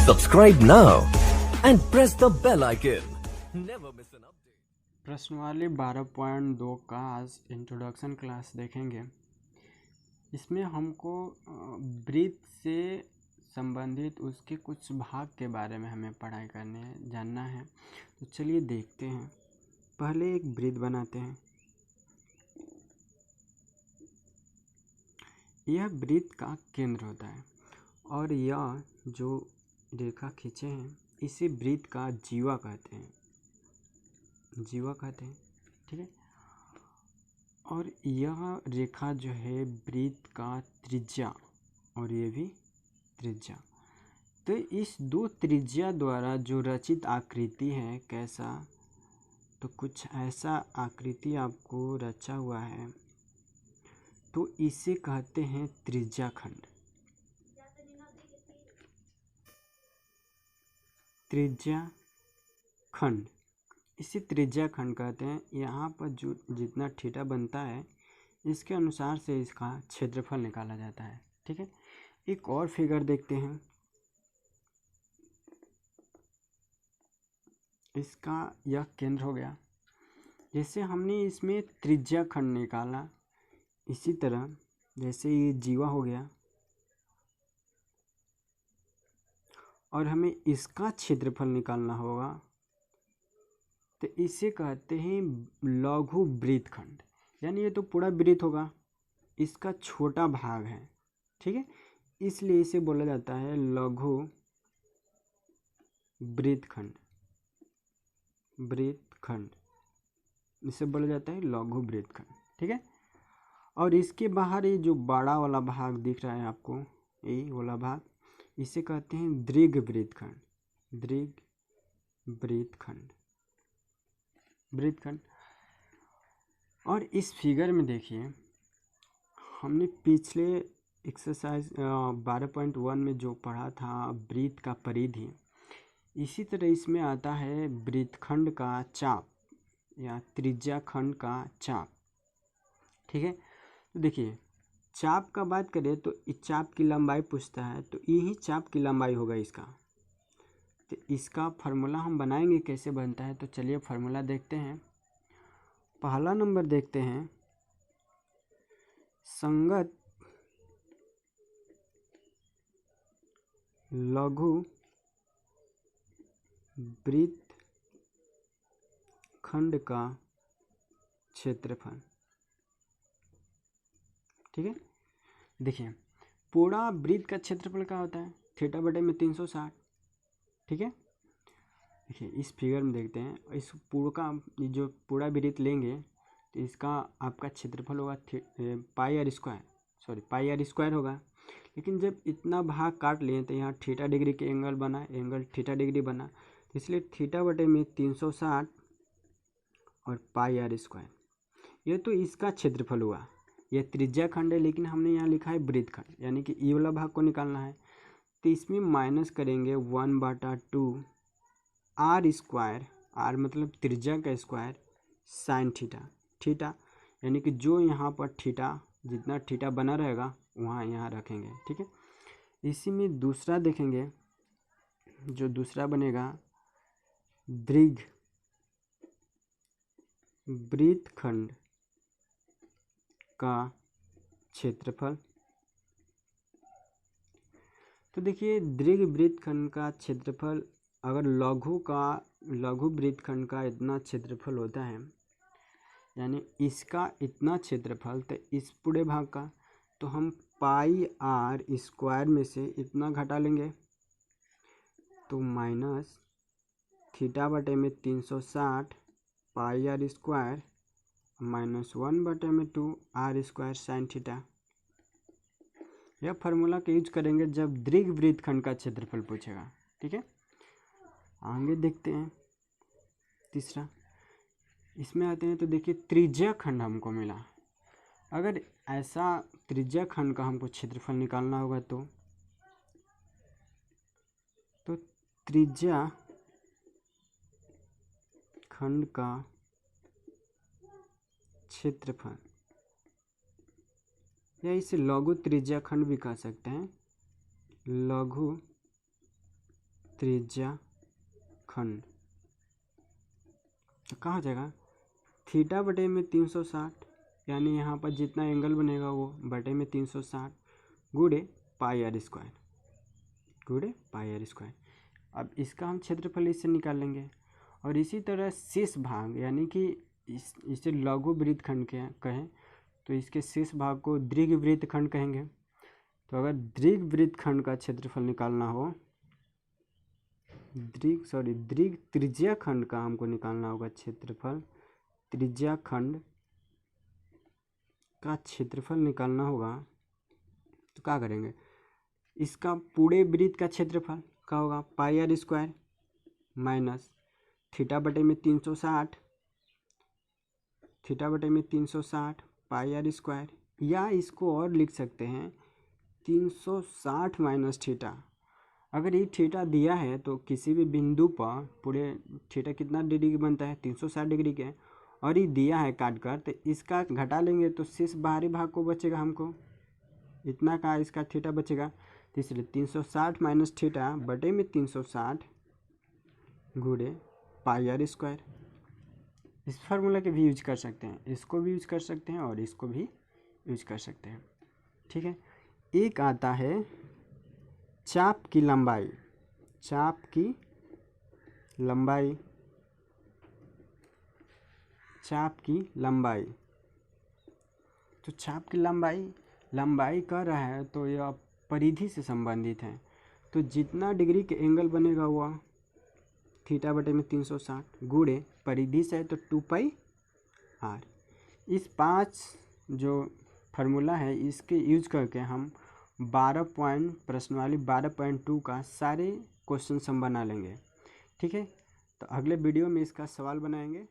Subscribe now and press the bell icon. Never miss an update. प्रश्नवाली 12.2 का आज introduction class देखेंगे। इसमें हमको ब्रीथ से संबंधित उसके कुछ भाग के बारे में हमें पढ़ाई करनी है, जानना है। तो चलिए देखते हैं। पहले एक ब्रीथ बनाते हैं। यह ब्रीथ का केंद्र होता है और यह जो रेखा खींचे हैं इसे ब्रीथ का जीवा कहते हैं, ठीक है। और यह रेखा जो है ब्रीथ का त्रिज्या और ये भी त्रिज्या। तो इस दो त्रिज्या द्वारा जो रचित आकृति है कैसा, तो कुछ ऐसा आकृति आपको रचा हुआ है, तो इसे कहते हैं त्रिज्या खंड। त्रिज्या खंड, इसे त्रिज्या खंड कहते हैं। यहाँ पर जो जितना थीटा बनता है इसके अनुसार से इसका क्षेत्रफल निकाला जाता है, ठीक है। एक और फिगर देखते हैं। इसका यह केंद्र हो गया। जैसे हमने इसमें त्रिज्या खंड निकाला, इसी तरह जैसे ये जीवा हो गया और हमें इसका क्षेत्रफल निकालना होगा, तो इसे कहते हैं लघु वृत्त खंड। यानी ये तो पूरा वृत्त होगा, इसका छोटा भाग है, ठीक है। इसलिए इसे बोला जाता है लघु वृत्त खंड। इसे बोला जाता है लघु वृत्त खंड, ठीक है। और इसके बाहर ये जो बड़ा वाला भाग दिख रहा है आपको, ये वाला भाग, इसे कहते हैं दीर्घ वृत्त खंड। और इस फिगर में देखिए, हमने पिछले एक्सरसाइज 12.1 में जो पढ़ा था वृत्त का परिधि, इसी तरह इसमें आता है वृत्त खंड का चाप या त्रिज्या खंड का चाप, ठीक है। तो देखिए, चाप का बात करें तो इस चाप की लंबाई पूछता है, तो यही चाप की लंबाई होगा इसका। तो इसका फार्मूला हम बनाएंगे, कैसे बनता है, तो चलिए फार्मूला देखते हैं। पहला नंबर देखते हैं, संगत लघु वृत्त खंड का क्षेत्रफल, ठीक है। देखिए, पूरा वृत्त का क्षेत्रफल क्या होता है, थीटा बटे में 360, ठीक है। देखिए इस फिगर में देखते हैं, इस पूरा का जो पूरा वृत्त लेंगे तो इसका आपका क्षेत्रफल होगा पाई आर स्क्वायर होगा। लेकिन जब इतना भाग काट लिए तो यहाँ थीटा डिग्री के एंगल थीटा डिग्री बना, तो इसलिए थीटा बटे में 360 और पाई आर स्क्वायर, ये तो इसका क्षेत्रफल हुआ। यह त्रिज्या खंड है, लेकिन हमने यहाँ लिखा है वृत्त खंड, यानी कि ये वाला भाग को निकालना है। तो इसमें माइनस करेंगे 1/2 आर स्क्वायर, आर मतलब त्रिज्या का स्क्वायर, साइन थीटा, यानी कि जो यहाँ पर थीटा जितना थीटा बना रहेगा वहाँ यहाँ रखेंगे, ठीक है। इसी में दूसरा देखेंगे, जो दूसरा बनेगा दीर्घ वृत्त खंड का क्षेत्रफल। तो देखिए, दीर्घ वृत्त खंड का क्षेत्रफल, अगर लघु वृत्त खंड का इतना क्षेत्रफल होता है, यानी इसका इतना क्षेत्रफल, तो इस पूरे भाग का, तो हम पाई आर स्क्वायर में से इतना घटा लेंगे, तो माइनस थीटा बटे में 360 pi r square minus 1/2 r square sine theta. यह फार्मूला का यूज करेंगे जब दीर्घ वृत्त खंड का क्षेत्रफल पूछेगा, ठीक है। आगे देखते हैं तीसरा, इसमें आते हैं। तो देखिए, त्रिज्या खंड हमको मिला। अगर ऐसा त्रिज्या खंड का हमको क्षेत्रफल निकालना होगा तो त्रिज्या खंड का क्षेत्रफल, या इसे लघु त्रिज्या खंड भी कह सकते हैं, लघु त्रिज्या खंड, तो कहाँ हो जाएगा थीटा बटे में 360, यानी यहाँ पर जितना एंगल बनेगा वो बटे में 360 गुणे पाई आर स्क्वायर, गुणे पाई आर स्क्वायर। अब इसका हम क्षेत्रफल इससे निकाल लेंगे। और इसी तरह शेष भाग, यानी कि इसे लघु वृत्तखंड कहें तो इसके शेष भाग को दीर्घ वृत्तखंड कहेंगे। तो अगर दीर्घ वृत्तखंड का क्षेत्रफल निकालना हो, दीर्घ त्रिज्या खंड का हमको निकालना होगा क्षेत्रफल, त्रिज्या खंड का क्षेत्रफल निकालना होगा, तो क्या करेंगे, इसका पूरे वृत्त का क्षेत्रफल क्या होगा पाई आर स्क्वायर माइनस थीटा बटे में 360, थीटा बटे में 360 पाई आर स्क्वायर, या इसको और लिख सकते हैं 360 माइनस थीटा। अगर ये थीटा दिया है तो किसी भी बिंदु पर पूरे थीटा कितना डिग्री बनता है 360 डिग्री के, और ये दिया है काट कर, तो इसका घटा लेंगे तो शेष बाहरी भाग को बचेगा, हमको इतना का इसका थीटा बचेगा। तो इसलिए 360 माइनस थीटा बटे में 360 गुणे पाई आर स्क्वायर। इस फार्मूला के भी यूज कर सकते हैं, इसको भी यूज कर सकते हैं और इसको भी यूज कर सकते हैं। ठीक है, एक आता है चाप की लंबाई, चाप की लंबाई, चाप की लंबाई। तो चाप की लंबाई कर रहा है तो यह परिधि से संबंधित है। तो जितना डिग्री के एंगल बनेगा वह थीटा बटे में 360 गुणे परिधि से है तो 2 पाई आर। इस 5 जो फार्मूला है इसके यूज करके हम 12.2 का सारे क्वेश्चन हम बना लेंगे। ठीक है, तो अगले वीडियो में इसका सवाल बनाएंगे।